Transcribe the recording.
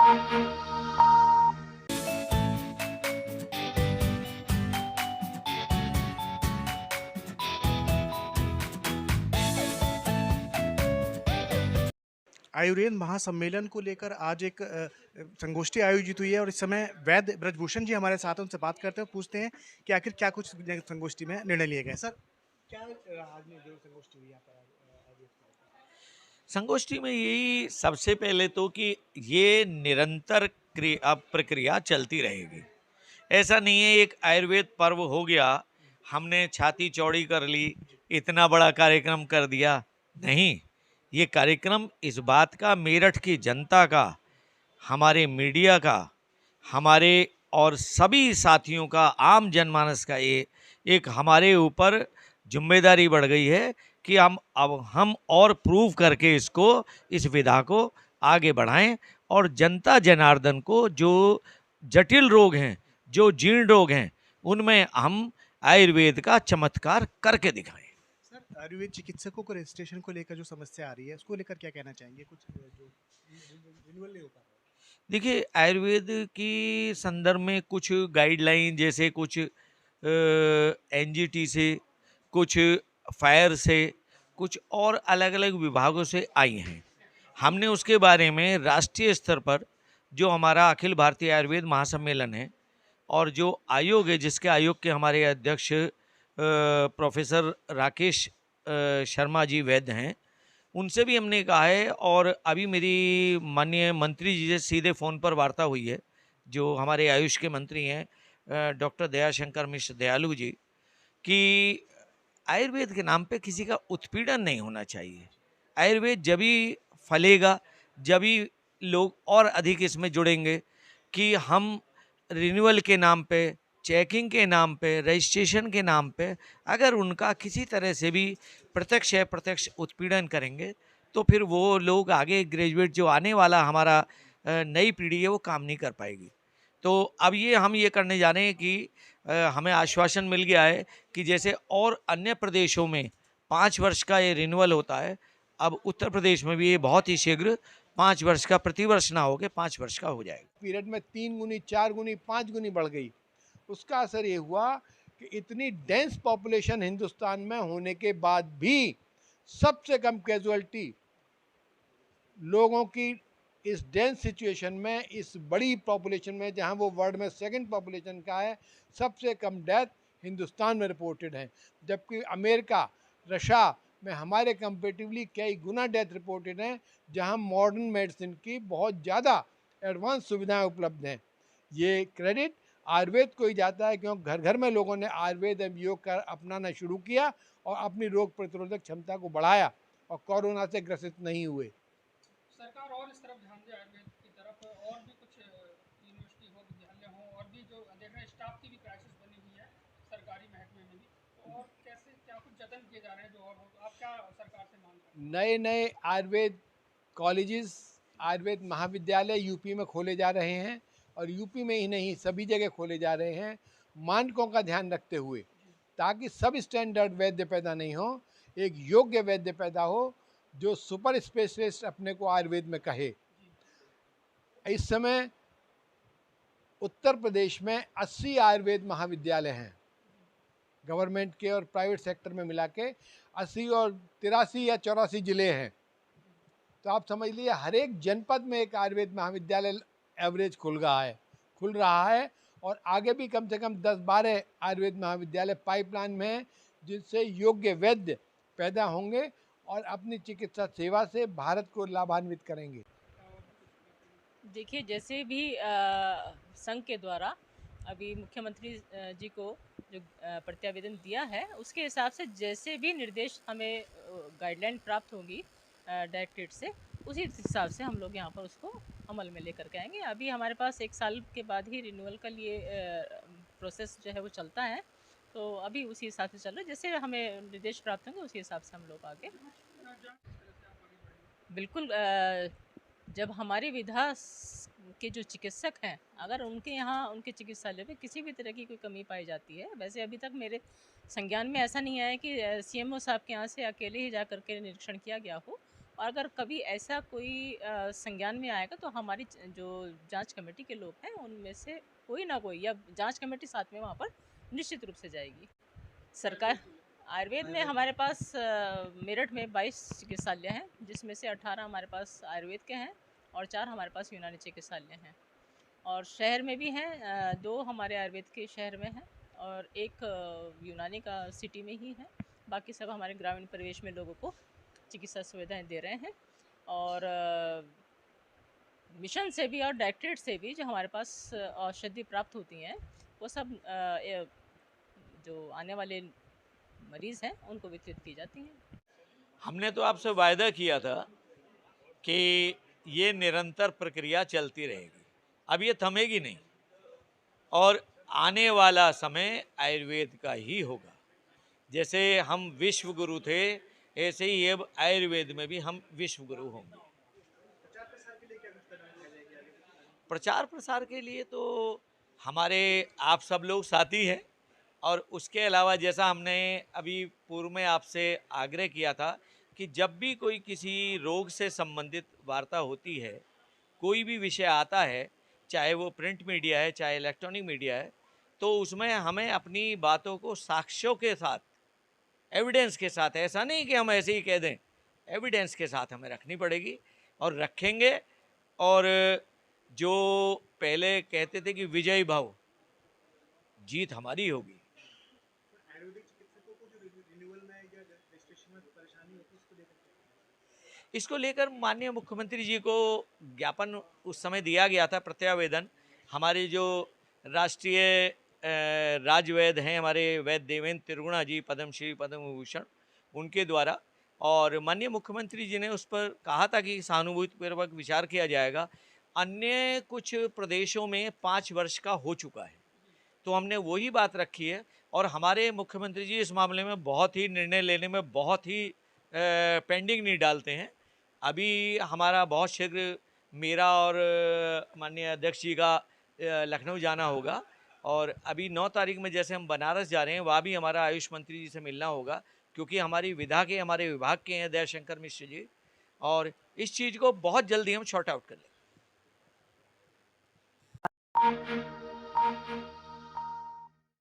आयुर्वेद महासम्मेलन को लेकर आज एक संगोष्ठी आयोजित हुई है और इस समय वैद्य ब्रजभूषण जी हमारे साथ हैं, उनसे बात करते हैं, पूछते हैं कि आखिर क्या कुछ संगोष्ठी में निर्णय लिए गए। सर, क्या आज में जो संगोष्ठी हुई यहाँ पर आयोजित की गई? संगोष्ठी में यही सबसे पहले तो कि ये निरंतर प्रक्रिया चलती रहेगी। ऐसा नहीं है एक आयुर्वेद पर्व हो गया, हमने छाती चौड़ी कर ली, इतना बड़ा कार्यक्रम कर दिया। नहीं, ये कार्यक्रम इस बात का, मेरठ की जनता का, हमारे मीडिया का, हमारे और सभी साथियों का, आम जनमानस का, ये एक हमारे ऊपर जिम्मेदारी बढ़ गई है कि हम और प्रूव करके इस विधा को आगे बढ़ाएं और जनता जनार्दन को जो जटिल रोग हैं, जो जीर्ण रोग हैं, उनमें हम आयुर्वेद का चमत्कार करके दिखाएं। सर, आयुर्वेद चिकित्सकों को रजिस्ट्रेशन को लेकर जो समस्या आ रही है उसको लेकर क्या कहना चाहेंगे? कुछ जो रिन्यूअल नहीं हो पा रहा है। देखिए, आयुर्वेद की संदर्भ में कुछ गाइडलाइन, जैसे कुछ एनजीटी से, कुछ फायर से, कुछ और अलग अलग विभागों से आई हैं। हमने उसके बारे में राष्ट्रीय स्तर पर जो हमारा अखिल भारतीय आयुर्वेद महासम्मेलन है और जो आयोग है, जिसके आयोग के हमारे अध्यक्ष प्रोफेसर राकेश शर्मा जी वैद्य हैं, उनसे भी हमने कहा है। और अभी मेरी माननीय मंत्री जी से सीधे फ़ोन पर वार्ता हुई है, जो हमारे आयुष के मंत्री हैं डॉक्टर दयाशंकर मिश्र दयालु जी, कि आयुर्वेद के नाम पे किसी का उत्पीड़न नहीं होना चाहिए। आयुर्वेद जब ही फलेगा, जब ही लोग और अधिक इसमें जुड़ेंगे कि हम रिन्यूअल के नाम पे, चेकिंग के नाम पे, रजिस्ट्रेशन के नाम पे अगर उनका किसी तरह से भी प्रत्यक्ष या प्रत्यक्ष उत्पीड़न करेंगे, तो फिर वो लोग आगे ग्रेजुएट जो आने वाला हमारा नई पीढ़ी है, वो काम नहीं कर पाएगी। तो अब हम ये करने जा रहे हैं कि हमें आश्वासन मिल गया है कि जैसे और अन्य प्रदेशों में 5 वर्ष का ये रिन्यूअल होता है, अब उत्तर प्रदेश में भी ये बहुत ही शीघ्र 5 वर्ष का, प्रतिवर्ष ना होकर 5 वर्ष का हो जाएगा। पीरियड में 3 गुनी, 4 गुनी, 5 गुनी बढ़ गई। उसका असर ये हुआ कि इतनी डेंस पॉपुलेशन हिंदुस्तान में होने के बाद भी सबसे कम कैजुअलिटी लोगों की इस डेंस सिचुएशन में, इस बड़ी पॉपुलेशन में, जहां वो वर्ल्ड में सेकंड पॉपुलेशन का है, सबसे कम डेथ हिंदुस्तान में रिपोर्टेड है। जबकि अमेरिका, रशिया में हमारे कंपेटिवली कई गुना डेथ रिपोर्टेड हैं, जहां मॉडर्न मेडिसिन की बहुत ज़्यादा एडवांस सुविधाएं उपलब्ध हैं। ये क्रेडिट आयुर्वेद को ही जाता है, क्योंकि घर घर में लोगों ने आयुर्वेद एवं योग का अपनाना शुरू किया और अपनी रोग प्रतिरोधक क्षमता को बढ़ाया और कोरोना से ग्रसित नहीं हुए। सरकार और इस तरफ ध्यान दे आयुर्वेद की तरफ, और भी कुछ यूनिवर्सिटी हो, विद्यालय हो, और भी जो देख रहे हैं स्टाफ की भी क्राइसिस बनी हुई है सरकारी महकमे में भी, तो और कैसे क्या कुछ जतन किए जा रहे हैं जो और हो, तो आप क्या सरकार से मांग रहे हैं? नए नए आयुर्वेद कॉलेजेस, आयुर्वेद महाविद्यालय यूपी में खोले जा रहे हैं और यूपी में ही नहीं सभी जगह खोले जा रहे हैं, मानकों का ध्यान रखते हुए, ताकि सब स्टैंडर्ड वैद्य पैदा नहीं हो, एक योग्य वैद्य पैदा हो जो सुपर स्पेशलिस्ट अपने को आयुर्वेद में कहे। इस समय उत्तर प्रदेश में 80 आयुर्वेद महाविद्यालय हैं, गवर्नमेंट के और प्राइवेट सेक्टर में मिला के 80 और 83 या 84 ज़िले हैं। तो आप समझ लीजिए हर एक जनपद में एक आयुर्वेद महाविद्यालय एवरेज खुल रहा है और आगे भी कम से कम 10-12 आयुर्वेद महाविद्यालय पाइपलाइन में हैं, जिनसे योग्य वैद्य पैदा होंगे और अपनी चिकित्सा सेवा से भारत को लाभान्वित करेंगे। देखिए, जैसे भी संघ के द्वारा अभी मुख्यमंत्री जी को जो प्रत्यावेदन दिया है, उसके हिसाब से जैसे भी निर्देश हमें गाइडलाइन प्राप्त होंगी डायरेक्टरेट से, उसी हिसाब से हम लोग यहाँ पर उसको अमल में लेकर के आएंगे। अभी हमारे पास 1 साल के बाद ही रिन्यूअल का लिए प्रोसेस जो है वो चलता है, तो अभी उसी हिसाब से चल रहा है। जैसे हमें निर्देश प्राप्त होंगे उसी हिसाब से हम लोग आगे बिल्कुल जब हमारी विधा के जो चिकित्सक हैं, अगर उनके यहाँ उनके चिकित्सालय में किसी भी तरह की कोई कमी पाई जाती है, वैसे अभी तक मेरे संज्ञान में ऐसा नहीं आया कि सीएमओ साहब के यहाँ से अकेले ही जा करके निरीक्षण किया गया हो, और अगर कभी ऐसा कोई संज्ञान में आएगा तो हमारी जो जांच कमेटी के लोग हैं उनमें से कोई ना कोई, या जांच कमेटी साथ में वहाँ पर निश्चित रूप से जाएगी। सरकार आयुर्वेद में हमारे पास मेरठ में 22 चिकित्सालय हैं, जिसमें से 18 हमारे पास आयुर्वेद के हैं और 4 हमारे पास यूनानी चिकित्सालय हैं। और शहर में भी हैं, 2 हमारे आयुर्वेद के शहर में हैं और 1 यूनानी का सिटी में ही है। बाकी सब हमारे ग्रामीण परिवेश में लोगों को चिकित्सा सुविधाएं दे रहे हैं। और मिशन से भी और डायरेक्टरेट से भी जो हमारे पास औषधि प्राप्त होती हैं वो सब जो आने वाले मरीज़ हैं उनको वितरित की जाती हैं। हमने तो आपसे वायदा किया था कि ये निरंतर प्रक्रिया चलती रहेगी, अब ये थमेगी नहीं और आने वाला समय आयुर्वेद का ही होगा। जैसे हम विश्व गुरु थे, ऐसे ही अब आयुर्वेद में भी हम विश्व गुरु होंगे। प्रचार प्रसार के लिए तो हमारे आप सब लोग साथी हैं और उसके अलावा जैसा हमने अभी पूर्व में आपसे आग्रह किया था कि जब भी कोई किसी रोग से संबंधित वार्ता होती है, कोई भी विषय आता है, चाहे वो प्रिंट मीडिया है, चाहे इलेक्ट्रॉनिक मीडिया है, तो उसमें हमें अपनी बातों को साक्ष्यों के साथ, एविडेंस के साथ, ऐसा नहीं कि हम ऐसे ही कह दें, एविडेंस के साथ हमें रखनी पड़ेगी और रखेंगे। और जो पहले कहते थे कि विजयी भव, जीत हमारी होगी। इसको लेकर माननीय मुख्यमंत्री जी को ज्ञापन उस समय दिया गया था, प्रत्यावेदन। हमारे जो राष्ट्रीय राजवैद्य हैं, हमारे वैद्य देवेंद्र त्रिगुणा जी, पद्मश्री पद्म विभूषण, उनके द्वारा, और माननीय मुख्यमंत्री जी ने उस पर कहा था कि सहानुभूतिपूर्वक विचार किया जाएगा। अन्य कुछ प्रदेशों में 5 वर्ष का हो चुका है, तो हमने वही बात रखी है और हमारे मुख्यमंत्री जी इस मामले में बहुत ही निर्णय लेने में बहुत ही पेंडिंग नहीं डालते हैं। अभी हमारा बहुत शीघ्र मेरा और माननीय अध्यक्ष जी का लखनऊ जाना होगा और अभी 9 तारीख में जैसे हम बनारस जा रहे हैं, वहाँ भी हमारा आयुष मंत्री जी से मिलना होगा, क्योंकि हमारी विधा के, हमारे विभाग के हैं दयाशंकर मिश्र जी, और इस चीज़ को बहुत जल्दी हम शॉर्ट आउट कर लेंगे।